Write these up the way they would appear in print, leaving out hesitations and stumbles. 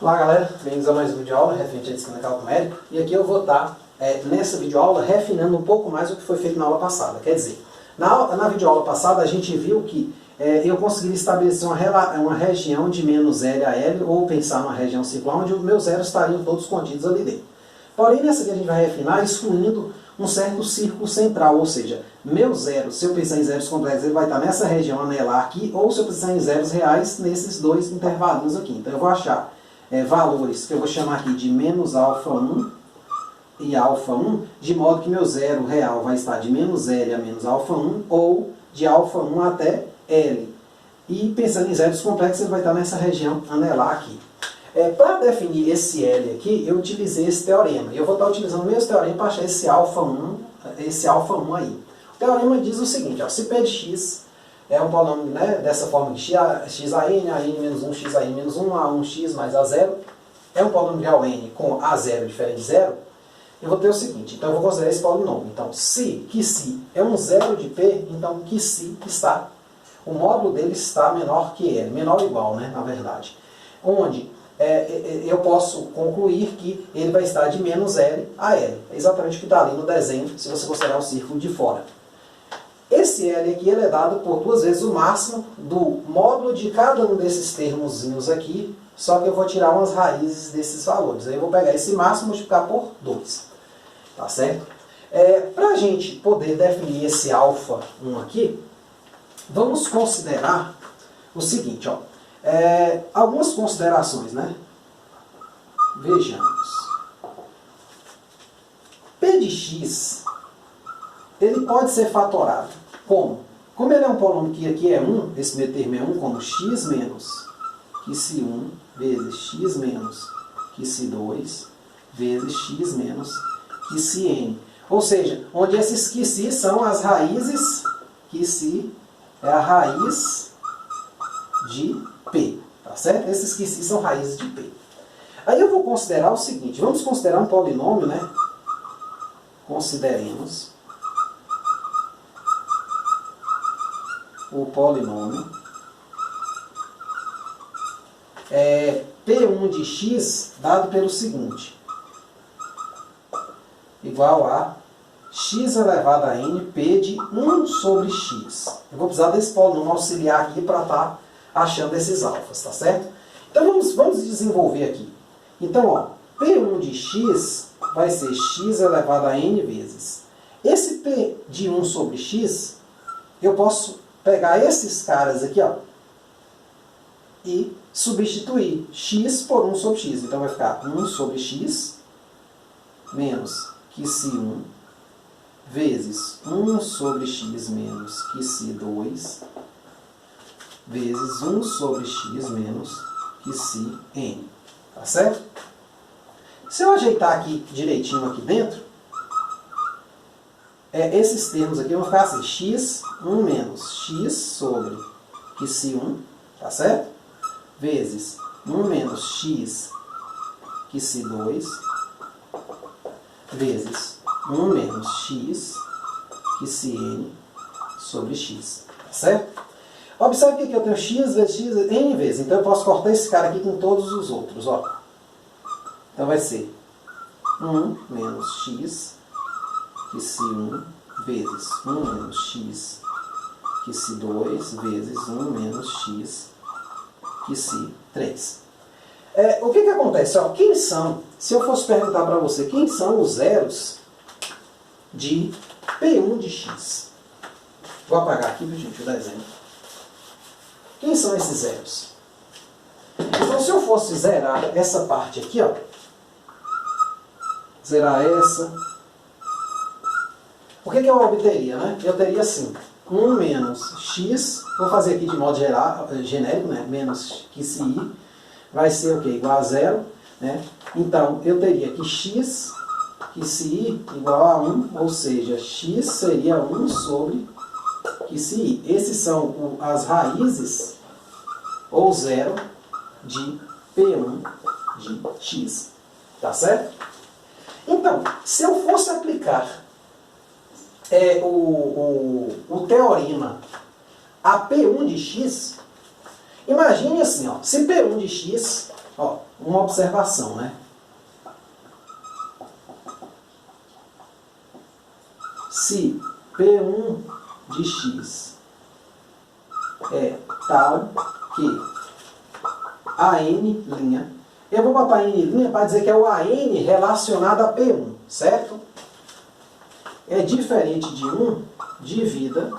Olá galera, bem-vindos a mais um vídeo aula referente à disciplina cálculo numérico. E aqui eu vou estar, nessa videoaula, refinando um pouco mais o que foi feito na aula passada. Quer dizer, na videoaula passada a gente viu que eu consegui estabelecer uma região de menos L a L, ou pensar numa região circular onde os meus zeros estariam todos escondidos ali dentro. Porém, nessa aqui a gente vai refinar excluindo um certo círculo central, ou seja, meu zero, se eu pensar em zeros complexos, ele vai estar nessa região anelar aqui, ou se eu pensar em zeros reais, nesses dois intervalinhos aqui. Então eu vou achar valores que eu vou chamar aqui de menos alfa 1 e alfa 1, de modo que meu zero real vai estar de menos L a menos alfa 1, ou de alfa 1 até L. E pensando em zeros complexos, ele vai estar nessa região anelar aqui. Para definir esse L aqui, eu utilizei esse teorema. E eu vou estar utilizando o mesmo teorema para achar esse alfa 1 aí. O teorema diz o seguinte, ó, se P de x é um polinômio, né, dessa forma que x a n menos 1, x a n menos 1, a1x mais a0, é um polinômio real n com a0 diferente de 0, eu vou ter o seguinte, então eu vou considerar esse polinômio. Então, se é um zero de P, então que se está, o módulo dele está menor que L, menor ou igual, né, na verdade. Onde eu posso concluir que ele vai estar de menos L a L. É exatamente o que está ali no desenho, se você considerar o círculo de fora. Esse L aqui ele é dado por duas vezes o máximo do módulo de cada um desses termozinhos aqui, só que eu vou tirar umas raízes desses valores. Aí eu vou pegar esse máximo e multiplicar por 2. Tá certo? Para a gente poder definir esse alfa 1 aqui, vamos considerar o seguinte, ó. Algumas considerações, né? Vejamos. P de x, ele pode ser fatorado. Como? Como ele é um polinômio que aqui é 1, esse meu termo é 1, como x menos que se 1 vezes x menos que se 2 vezes x menos que se n. Ou seja, onde esses que se são as raízes, que se é a raiz de P. Tá certo? Esses que se são raízes de P. Aí eu vou considerar o seguinte, vamos considerar um polinômio, né? Consideremos o polinômio P1 de x dado pelo seguinte, igual a x elevado a n, P de 1 sobre x. Eu vou precisar desse polinômio auxiliar aqui para estar achando esses alfas, tá certo? Então vamos desenvolver aqui. Então, ó, P1 de x vai ser x elevado a n vezes. Esse P de 1 sobre x, eu posso pegar esses caras aqui, ó, e substituir x por 1 sobre x. Então vai ficar 1 sobre x menos que se 1 vezes 1 sobre x menos que se 2 vezes 1 sobre x menos que se n. Tá certo? Se eu ajeitar aqui direitinho aqui dentro, esses termos aqui vão ficar assim, x1 menos x sobre que se 1, tá certo? Vezes 1 menos x que se 2, vezes 1 menos x que se n sobre x, tá certo? Observe que aqui eu tenho x vezes x, n vezes, então eu posso cortar esse cara aqui com todos os outros, ó. Então vai ser 1 menos x que se 1 vezes 1 menos x que se 2 vezes 1 menos x que se 3. O que acontece? Ó, quem são, se eu fosse perguntar para você, quem são os zeros de P1 de x? Vou apagar aqui, gente, o desenho. Quem são esses zeros? Então, se eu fosse zerar essa parte aqui, ó, zerar essa, o que eu obteria, né? Eu teria assim, 1 menos x, vou fazer aqui de modo genérico, né? Menos que se i, vai ser o quê? Igual a 0, né? Então, eu teria que x que se i igual a 1, ou seja, x seria 1 sobre que se i. Esses são as raízes, ou 0, de P1 de x. Tá certo? Então, se eu fosse aplicar o teorema a P1 de x, imagine assim, ó, se P1 de x Ó, uma observação, né? Se P1 de x é tal que AN', eu vou botar N' para dizer que é o AN relacionado a P1, certo? É diferente de 1, divida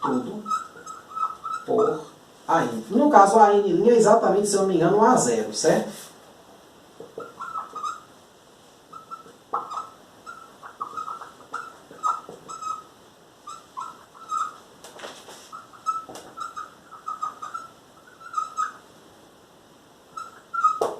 tudo por AN. No caso, a AN' é exatamente, se eu não me engano, 1 a 0, certo?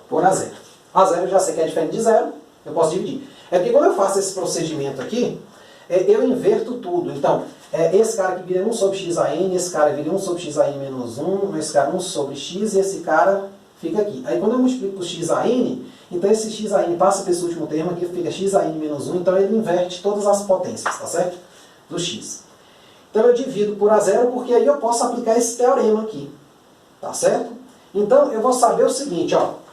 Por a 0. A 0 eu já sei que é diferente de 0, eu posso dividir. É porque quando eu faço esse procedimento aqui, eu inverto tudo. Então, esse cara aqui vira 1 sobre x a n, esse cara vira 1 sobre x a n menos 1, esse cara 1 sobre x e esse cara fica aqui. Aí quando eu multiplico por x a n, então esse x a n passa para esse último termo aqui, fica x a n menos 1, então ele inverte todas as potências, tá certo? Do x. Então eu divido por a 0 porque aí eu posso aplicar esse teorema aqui, tá certo? Então eu vou saber o seguinte, ó.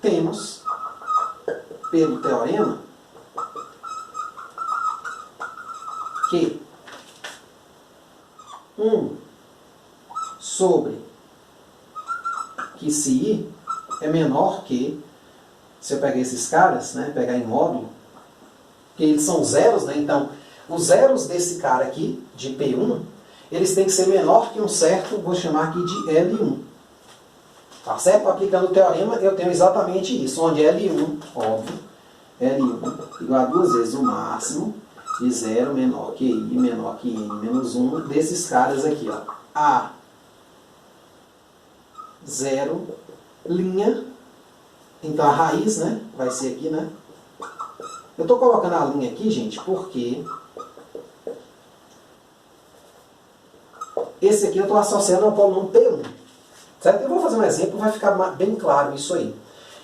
Temos, pelo teorema, que 1 sobre que se I é menor que, se eu pegar esses caras, né, pegar em módulo, que eles são zeros, né, então os zeros desse cara aqui, de P1, eles têm que ser menor que um certo, vou chamar aqui de L1. Tá certo? Aplicando o teorema, eu tenho exatamente isso, onde L1, óbvio, L1 igual a 2 vezes o máximo de 0 menor que I menor que N menos 1 desses caras aqui, ó. A 0 linha, então a raiz, né, vai ser aqui, né? Eu estou colocando a linha aqui, gente, porque esse aqui eu estou associando ao polônimo P1. Certo? Eu vou fazer um exemplo, vai ficar bem claro isso aí.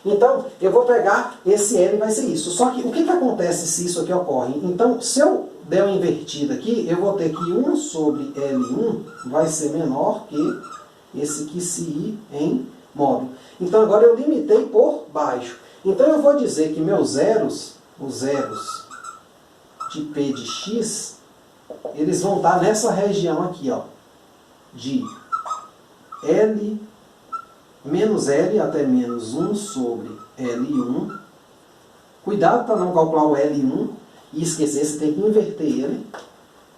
Então, eu vou pegar esse L e vai ser isso. Só que o que acontece se isso aqui ocorre? Então, se eu der uma invertida aqui, eu vou ter que 1 sobre L1 vai ser menor que esse aqui se I em módulo. Então, agora eu limitei por baixo. Então, eu vou dizer que meus zeros, os zeros de P de x, eles vão estar nessa região aqui, ó, de L menos L até menos 1 sobre L1. Cuidado para não calcular o L1 e esquecer, você tem que inverter ele.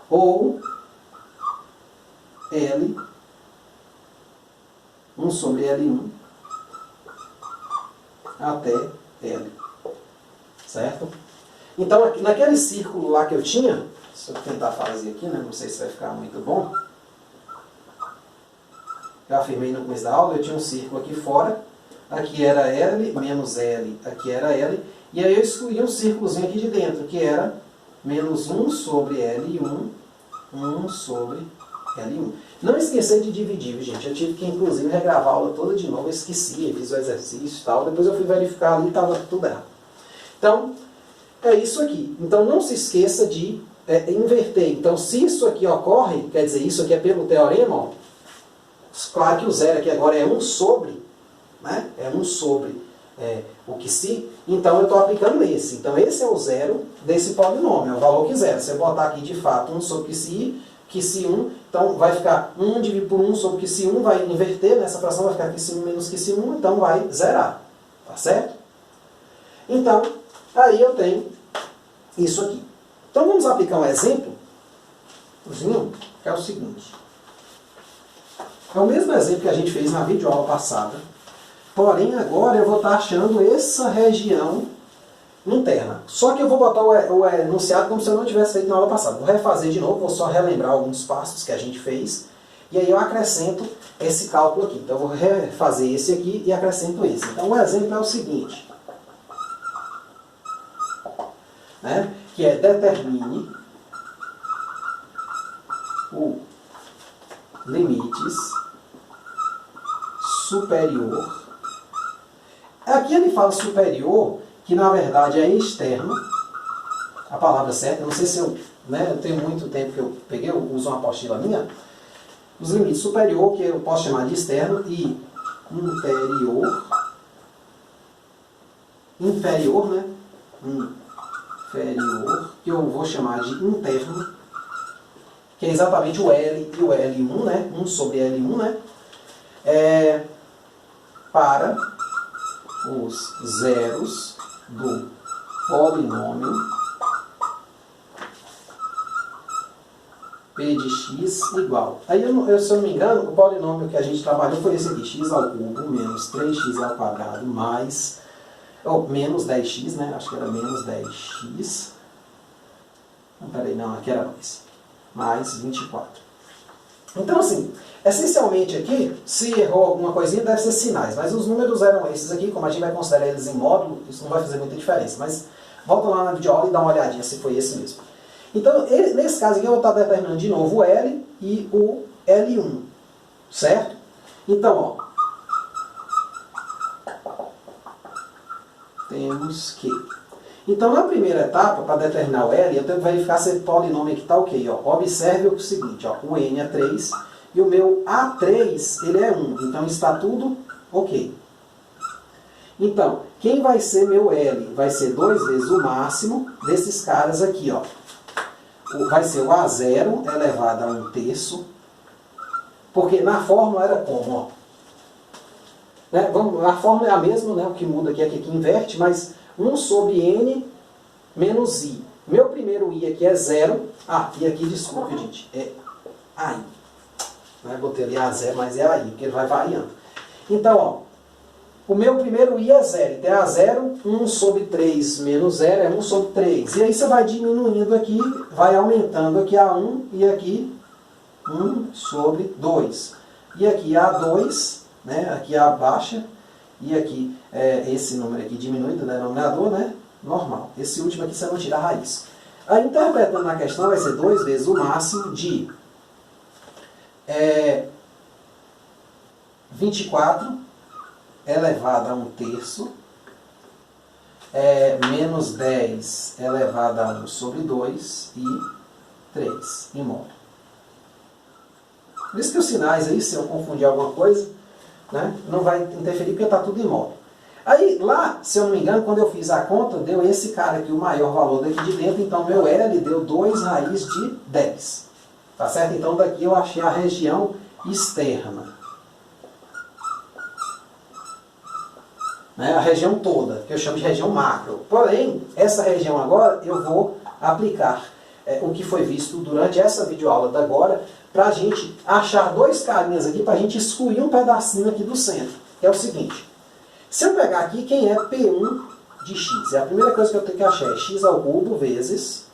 Ou L 1 sobre L1 até L. Certo? Então, naquele círculo lá que eu tinha, se eu tentar fazer aqui, né, não sei se vai ficar muito bom. Eu afirmei no começo da aula, eu tinha um círculo aqui fora, aqui era L, menos L, aqui era L, e aí eu excluí um círculozinho aqui de dentro, que era menos 1 sobre L1, 1 sobre L1. Não esquecer de dividir, gente, eu tive que inclusive regravar a aula toda de novo, eu esqueci, eu fiz o exercício e tal, depois eu fui verificar ali e estava tudo errado. Então, é isso aqui. Então não se esqueça de inverter. Então se isso aqui ocorre, quer dizer, isso aqui é pelo teorema, ó, claro que o zero aqui agora é 1 sobre, né? É 1 sobre o que se, então eu estou aplicando esse. Então esse é o zero desse polinômio, é o valor que zero. Se eu botar aqui de fato 1 sobre que se 1, então vai ficar 1 dividido por 1 sobre que se 1, vai inverter, nessa fração vai ficar que se 1 menos que se 1, então vai zerar. Tá certo? Então, aí eu tenho isso aqui. Então vamos aplicar um exemplo, que é o seguinte. É o mesmo exemplo que a gente fez na videoaula passada, porém agora eu vou estar achando essa região interna. Só que eu vou botar o enunciado como se eu não tivesse feito na aula passada. Vou refazer de novo, vou só relembrar alguns passos que a gente fez, e aí eu acrescento esse cálculo aqui. Então eu vou refazer esse aqui e acrescento esse. Então o exemplo é o seguinte, né, que é determine o limites superior. Aqui ele fala superior, que na verdade é externo, palavra certa, eu não sei se eu tenho muito tempo que eu peguei, eu uso uma apostila minha, os limites superior, que eu posso chamar de externo, e inferior, né? Inferior, que eu vou chamar de interno, que é exatamente o L e o L1, né? 1 sobre L1, né? Para os zeros do polinômio P de x igual. Aí, se eu não me engano, o polinômio que a gente trabalhou foi esse aqui, x ao cubo menos 3x ao quadrado mais... menos 10x, né? Acho que era menos 10x. Não, peraí, não, aqui era mais 24. Então, assim, essencialmente aqui, se errou alguma coisinha, deve ser sinais. Mas os números eram esses aqui, como a gente vai considerar eles em módulo, isso não vai fazer muita diferença. Mas volta lá na videoaula e dá uma olhadinha se foi esse mesmo. Então, nesse caso aqui, eu vou estar determinando de novo o L e o L1, certo? Então, ó, temos que... Então, na primeira etapa, para determinar o L, eu tenho que verificar se o polinômio aqui está ok. Ó. Observe o seguinte, ó, o N é 3 e o meu A3 ele é 1. Então, está tudo ok. Então, quem vai ser meu L? Vai ser 2 vezes o máximo desses caras aqui. Ó. Vai ser o A0 elevado a 1/3. Porque na fórmula era como? Ó. Né? A fórmula é a mesma, né? O que muda aqui é que aqui inverte, mas 1 sobre N menos I. Meu primeiro I aqui é 0. Ah, e aqui, desculpe, gente, é AI. Né? Botei ali A0, mas é AI, porque ele vai variando. Então, ó, o meu primeiro I é 0. Então, é A0, 1 sobre 3 menos 0 é 1 sobre 3. E aí você vai diminuindo aqui, vai aumentando aqui A1 e aqui 1 sobre 2. E aqui A2, né? Aqui A baixa. E aqui, esse número aqui diminui do denominador, né? Normal. Esse último aqui você não tira a raiz. Aí, interpretando na questão, vai ser 2 vezes o máximo de 24 elevado a 1/3 menos 10 elevado a 1 sobre 2 e 3 em módulo. Por isso que os sinais aí, se eu confundir alguma coisa, né, não vai interferir porque está tudo em módulo. Aí lá, se eu não me engano, quando eu fiz a conta, deu esse cara aqui, o maior valor daqui de dentro, então meu L deu 2 raiz de 10. Tá certo? Então daqui eu achei a região externa. Né? A região toda, que eu chamo de região macro. Porém, essa região agora eu vou aplicar o que foi visto durante essa videoaula da agora, para a gente achar dois carinhas aqui, para a gente excluir um pedacinho aqui do centro. Que é o seguinte, se eu pegar aqui quem é P1 de x, a primeira coisa que eu tenho que achar é x ao cubo vezes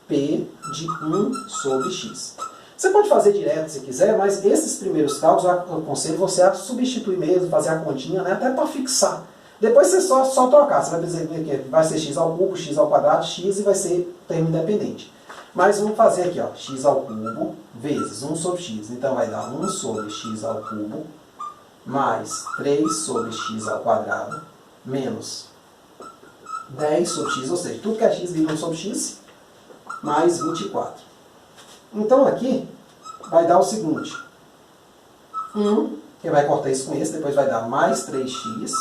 P de 1 sobre x. Você pode fazer direto se quiser, mas esses primeiros cálculos eu aconselho você a substituir mesmo, fazer a continha, né, até para fixar. Depois você só trocar, você vai dizer que vai ser x ao cubo, x ao quadrado, x e vai ser termo independente. Mas vamos fazer aqui, ó, x ao cubo vezes 1 sobre x. Então vai dar 1 sobre x ao cubo mais 3 sobre x ao quadrado menos 10 sobre x, ou seja, tudo que é x vira 1 sobre x, mais 24. Então aqui vai dar o seguinte, 1, que vai cortar isso com esse, depois vai dar mais 3x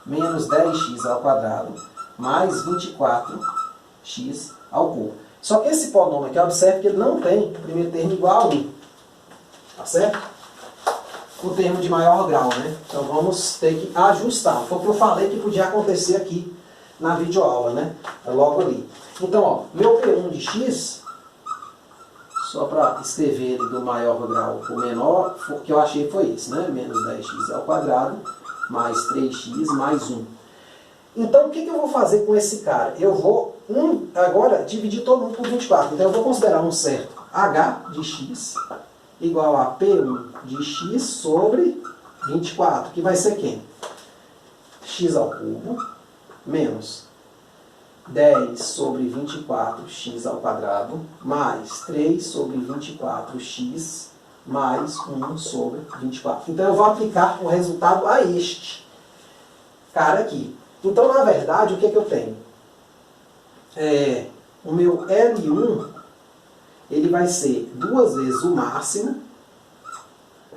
menos 10x ao quadrado mais 24x ao cubo. Só que esse polinômio aqui, observe que ele não tem o primeiro termo igual a 1. Tá certo? O termo de maior grau, né? Então vamos ter que ajustar. Foi o que eu falei que podia acontecer aqui na videoaula, né? Logo ali. Então, ó, meu P1 de x, só para escrever ele do maior grau para o menor, o que eu achei foi esse, né? Menos 10x ao quadrado mais 3x mais 1. Então, o que eu vou fazer com esse cara? Eu vou agora dividir todo mundo por 24. Então, eu vou considerar um certo h de x igual a P1 de x sobre 24, que vai ser quem? X ao cubo menos 10 sobre 24x ao quadrado mais 3 sobre 24x mais 1 sobre 24. Então, eu vou aplicar o resultado a este cara aqui. Então, na verdade, o que eu tenho? O meu L1, ele vai ser 2 vezes o máximo,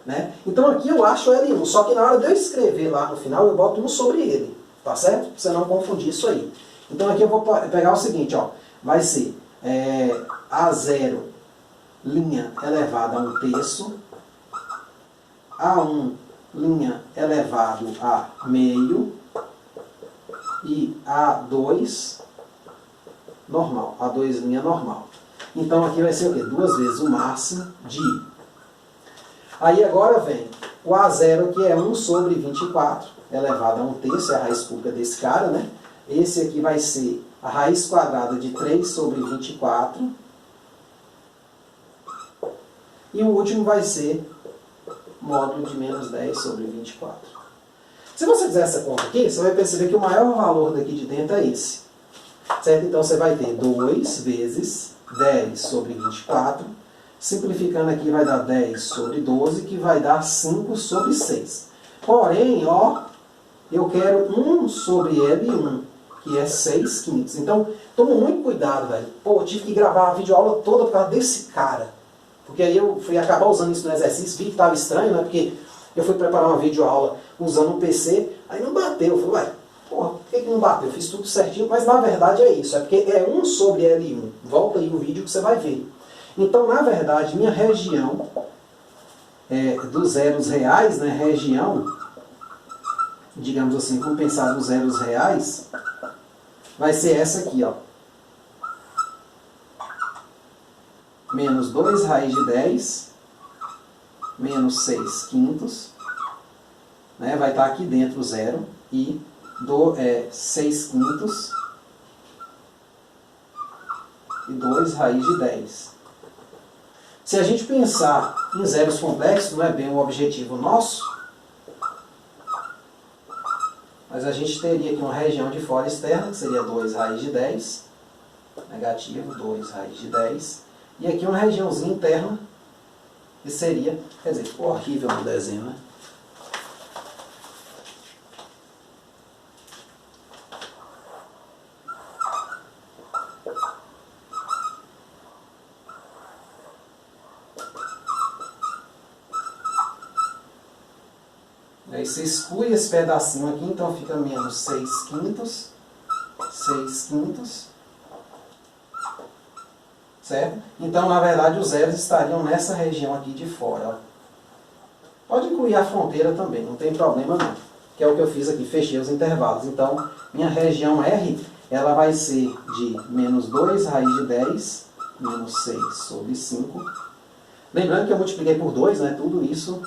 né? Então aqui eu acho L1, só que na hora de eu escrever lá no final, eu boto 1 sobre ele, tá certo? Pra você não confundir isso aí. Então aqui eu vou pegar o seguinte, ó, vai ser A0 linha elevado a 1/3, A1 linha elevado a meio e A2 normal, A2 linha normal. Então aqui vai ser o quê? 2 vezes o máximo de... Aí agora vem o A0, que é 1 sobre 24, elevado a 1/3, é a raiz cúbica desse cara, né? Esse aqui vai ser a raiz quadrada de 3 sobre 24. E o último vai ser módulo de menos 10 sobre 24. Se você fizer essa conta aqui, você vai perceber que o maior valor daqui de dentro é esse. Certo? Então você vai ter 2 vezes 10 sobre 24. Simplificando aqui vai dar 10 sobre 12, que vai dar 5 sobre 6. Porém, ó, eu quero 1 sobre L1, que é 6/5. Então, toma muito cuidado, velho. Pô, eu tive que gravar a videoaula toda por causa desse cara. Porque aí eu fui acabar usando isso no exercício, vi que estava estranho, né? Porque eu fui preparar uma videoaula usando um PC, aí não bateu. Eu falei, ué, porra, por que não bateu? Eu fiz tudo certinho, mas na verdade é isso. É porque é 1 sobre L1. Volta aí o vídeo que você vai ver. Então, na verdade, minha região dos zeros reais, né? Região, digamos assim, vamos pensar nos zeros reais, vai ser essa aqui, ó. Menos 2 raiz de 10, menos 6/5, né? Vai estar aqui dentro o zero, e 6/5 e 2 raiz de 10. Se a gente pensar em zeros complexos, não é bem o objetivo nosso, mas a gente teria aqui uma região de fora externa, que seria 2 raiz de 10, negativo, 2 raiz de 10, e aqui uma regiãozinha interna, que seria, quer dizer, ficou horrível no desenho, né? Aí você exclui esse pedacinho aqui, então fica menos 6/5, 6/5, certo? Então, na verdade, os zeros estariam nessa região aqui de fora. Ó. Pode incluir a fronteira também, não tem problema não. Que é o que eu fiz aqui, fechei os intervalos. Então, minha região R, ela vai ser de menos 2 raiz de 10, menos 6 sobre 5. Lembrando que eu multipliquei por 2, né? Tudo isso...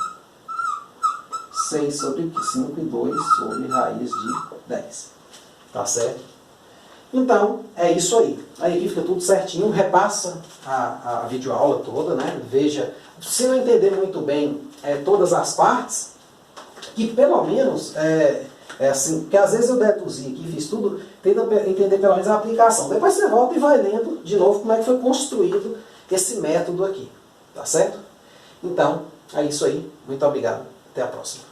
6 sobre 5 e 2 sobre raiz de 10. Tá certo? Então, é isso aí. Aí aqui fica tudo certinho. Repassa a videoaula toda, né? Veja. Se não entender muito bem todas as partes, que pelo menos, assim, porque às vezes eu deduzi aqui, fiz tudo, tenta entender pelo menos a aplicação. Depois você volta e vai lendo de novo como é que foi construído esse método aqui. Tá certo? Então, é isso aí. Muito obrigado. Até a próxima.